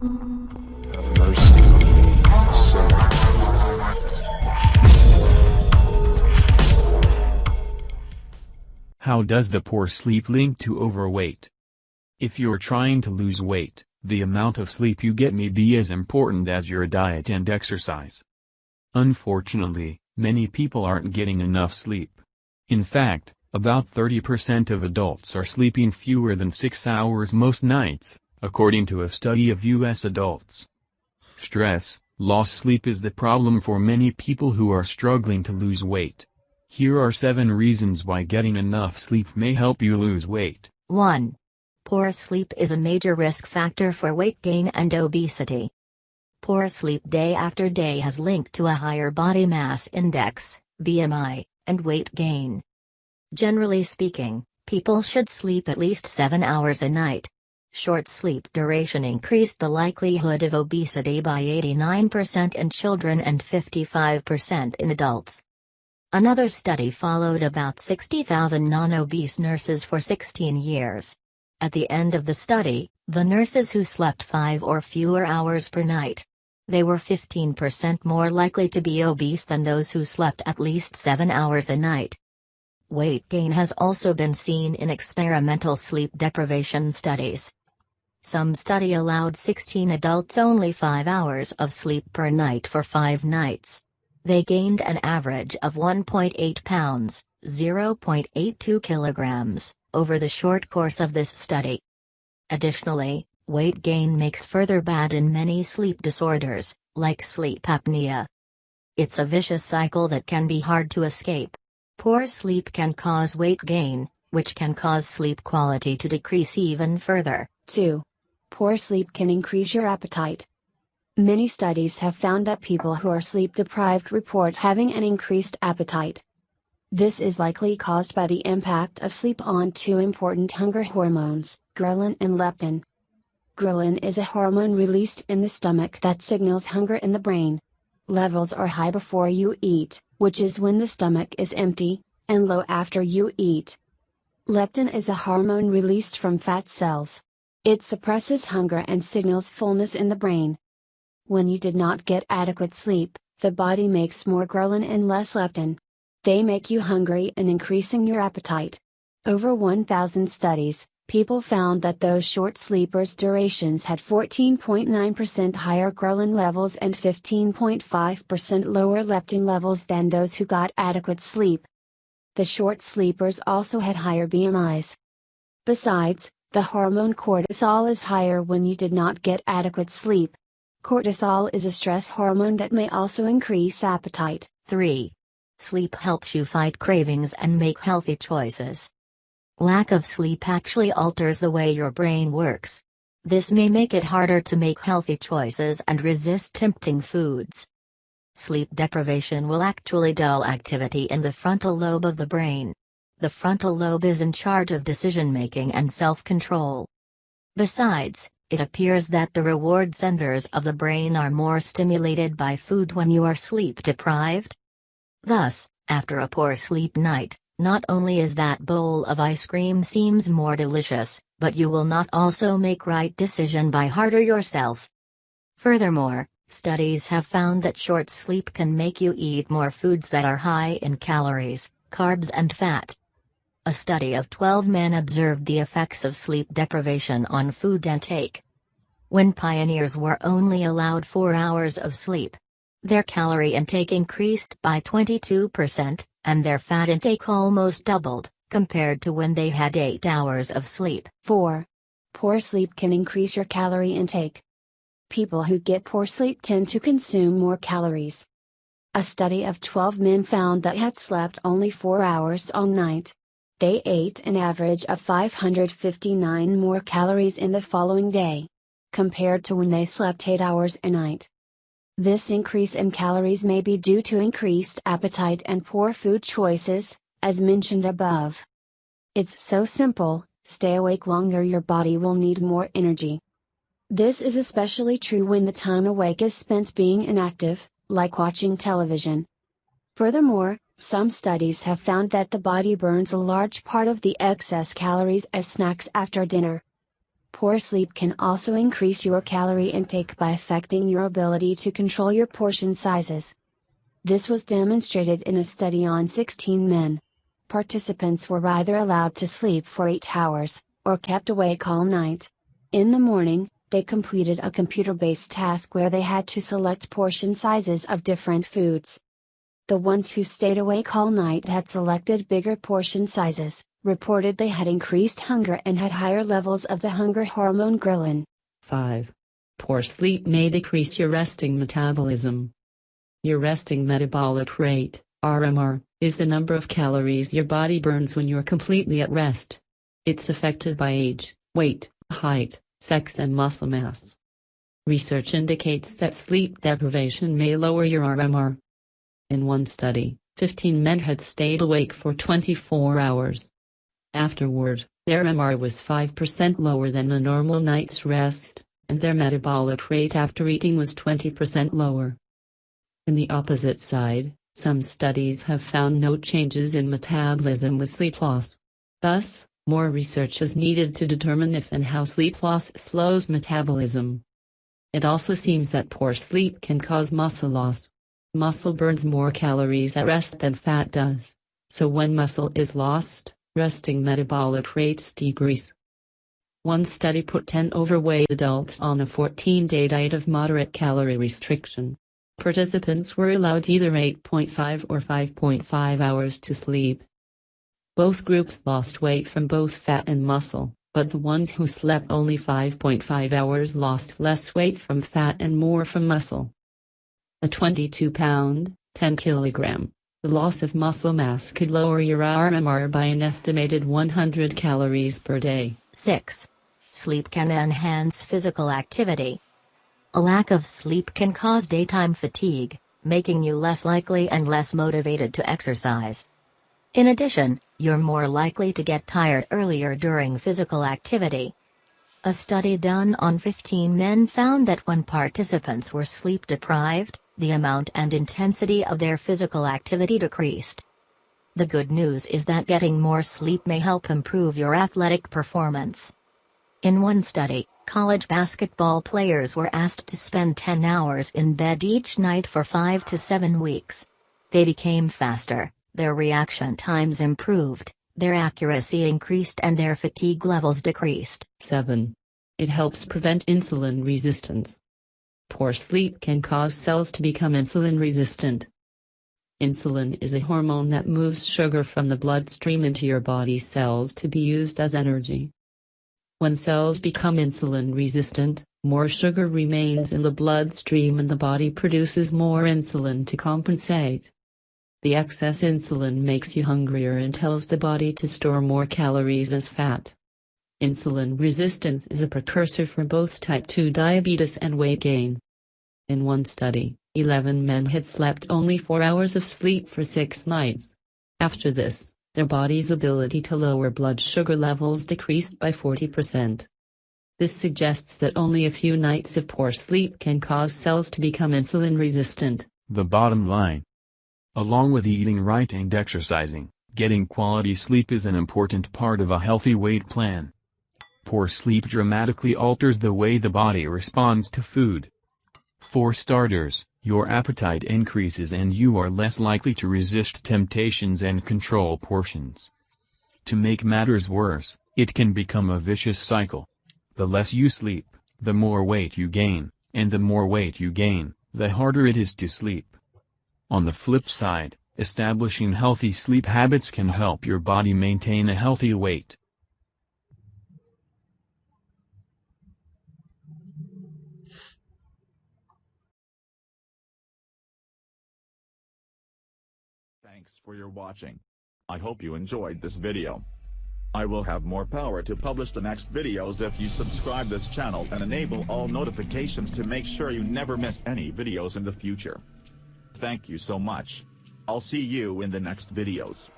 Have mercy on me, a sinner. How does the poor sleep link to overweight? If you're trying to lose weight, the amount of sleep you get may be as important as your diet and exercise. Unfortunately, many people aren't getting enough sleep. In fact, about 30% of adults are sleeping fewer than 6 hours most nights, according to a study of U.S. adults. Stress, lost sleep is the problem for many people who are struggling to lose weight. Here are 7 reasons why getting enough sleep may help you lose weight. 1. Poor sleep is a major risk factor for weight gain and obesity. Poor sleep day after day has linked to a higher body mass index, BMI, and weight gain. Generally speaking, people should sleep at least 7 hours a night. Short sleep duration increased the likelihood of obesity by 89% in children and 55% in adults. Another study followed about 60,000 non-obese nurses for 16 years. At the end of the study, the nurses who slept 5 or fewer hours per night, they were 15% more likely to be obese than those who slept at least 7 hours a night. Weight gain has also been seen in experimental sleep deprivation studies. Some study allowed 16 adults only 5 hours of sleep per night for 5 nights. They gained an average of 1.8 pounds, 0.82 kilograms, over the short course of this study. Additionally, weight gain makes further bad in many sleep disorders, like sleep apnea. It's a vicious cycle that can be hard to escape. Poor sleep can cause weight gain, which can cause sleep quality to decrease even further. 2. Poor sleep can increase your appetite. Many studies have found that people who are sleep deprived report having an increased appetite. This is likely caused by the impact of sleep on 2 important hunger hormones, ghrelin and leptin. Ghrelin is a hormone released in the stomach that signals hunger in the brain. Levels are high before you eat, which is when the stomach is empty, and low after you eat. Leptin is a hormone released from fat cells. It suppresses hunger and signals fullness in the brain. When you did not get adequate sleep, the body makes more ghrelin and less leptin. They make you hungry and increasing your appetite. Over 1,000 studies, people found that those short sleepers' durations had 14.9% higher ghrelin levels and 15.5% lower leptin levels than those who got adequate sleep. The short sleepers also had higher BMIs. Besides, the hormone cortisol is higher when you did not get adequate sleep. Cortisol is a stress hormone that may also increase appetite. 3. Sleep helps you fight cravings and make healthy choices. Lack of sleep actually alters the way your brain works. This may make it harder to make healthy choices and resist tempting foods. Sleep deprivation will actually dull activity in the frontal lobe of the brain. The frontal lobe is in charge of decision-making and self-control. Besides, it appears that the reward centers of the brain are more stimulated by food when you are sleep deprived. Thus, after a poor sleep night, not only is that bowl of ice cream seems more delicious, but you will not also make right decision by harder yourself. Furthermore, studies have found that short sleep can make you eat more foods that are high in calories, carbs and fat. A study of 12 men observed the effects of sleep deprivation on food intake. When pioneers were only allowed 4 hours of sleep, their calorie intake increased by 22%, and their fat intake almost doubled, compared to when they had 8 hours of sleep. 4. Poor sleep can increase your calorie intake. People who get poor sleep tend to consume more calories. A study of 12 men found that had slept only 4 hours all night. They ate an average of 559 more calories in the following day, compared to when they slept 8 hours a night. This increase in calories may be due to increased appetite and poor food choices, as mentioned above. It's so simple: stay awake longer, your body will need more energy. This is especially true when the time awake is spent being inactive, like watching television. Furthermore, some studies have found that the body burns a large part of the excess calories as snacks after dinner. Poor sleep can also increase your calorie intake by affecting your ability to control your portion sizes. This was demonstrated in a study on 16 men. Participants were either allowed to sleep for 8 hours, or kept awake all night. In the morning, they completed a computer-based task where they had to select portion sizes of different foods. The ones who stayed awake all night had selected bigger portion sizes, reported they had increased hunger and had higher levels of the hunger hormone ghrelin. 5. Poor sleep may decrease your resting metabolism. Your resting metabolic rate, RMR, is the number of calories your body burns when you're completely at rest. It's affected by age, weight, height, sex and muscle mass. Research indicates that sleep deprivation may lower your RMR. In one study, 15 men had stayed awake for 24 hours. Afterward, their MR was 5% lower than a normal night's rest, and their metabolic rate after eating was 20% lower. In the opposite side, some studies have found no changes in metabolism with sleep loss. Thus, more research is needed to determine if and how sleep loss slows metabolism. It also seems that poor sleep can cause muscle loss. Muscle burns more calories at rest than fat does, so when muscle is lost, resting metabolic rates decrease. One study put 10 overweight adults on a 14-day diet of moderate calorie restriction. Participants were allowed either 8.5 or 5.5 hours to sleep. Both groups lost weight from both fat and muscle, but the ones who slept only 5.5 hours lost less weight from fat and more from muscle. A 22-pound, 10-kilogram, the loss of muscle mass could lower your RMR by an estimated 100 calories per day. 6. Sleep can enhance physical activity. A lack of sleep can cause daytime fatigue, making you less likely and less motivated to exercise. In addition, you're more likely to get tired earlier during physical activity. A study done on 15 men found that when participants were sleep deprived, the amount and intensity of their physical activity decreased. The good news is that getting more sleep may help improve your athletic performance. In one study, college basketball players were asked to spend 10 hours in bed each night for 5 to 7 weeks. They became faster, their reaction times improved, their accuracy increased and their fatigue levels decreased. 7. It helps prevent insulin resistance. Poor sleep can cause cells to become insulin resistant. Insulin is a hormone that moves sugar from the bloodstream into your body's cells to be used as energy. When cells become insulin resistant, more sugar remains in the bloodstream and the body produces more insulin to compensate. The excess insulin makes you hungrier and tells the body to store more calories as fat. Insulin resistance is a precursor for both type 2 diabetes and weight gain. In one study, 11 men had slept only 4 hours of sleep for 6 nights. After this, their body's ability to lower blood sugar levels decreased by 40%. This suggests that only a few nights of poor sleep can cause cells to become insulin resistant. The bottom line. Along with eating right and exercising, getting quality sleep is an important part of a healthy weight plan. Poor sleep dramatically alters the way the body responds to food. For starters, your appetite increases and you are less likely to resist temptations and control portions. To make matters worse, it can become a vicious cycle. The less you sleep, the more weight you gain, and the more weight you gain, the harder it is to sleep. On the flip side, establishing healthy sleep habits can help your body maintain a healthy weight. Thanks for your watching. I hope you enjoyed this video. I will have more power to publish the next videos if you subscribe this channel and enable all notifications to make sure you never miss any videos in the future. Thank you so much. I'll see you in the next videos.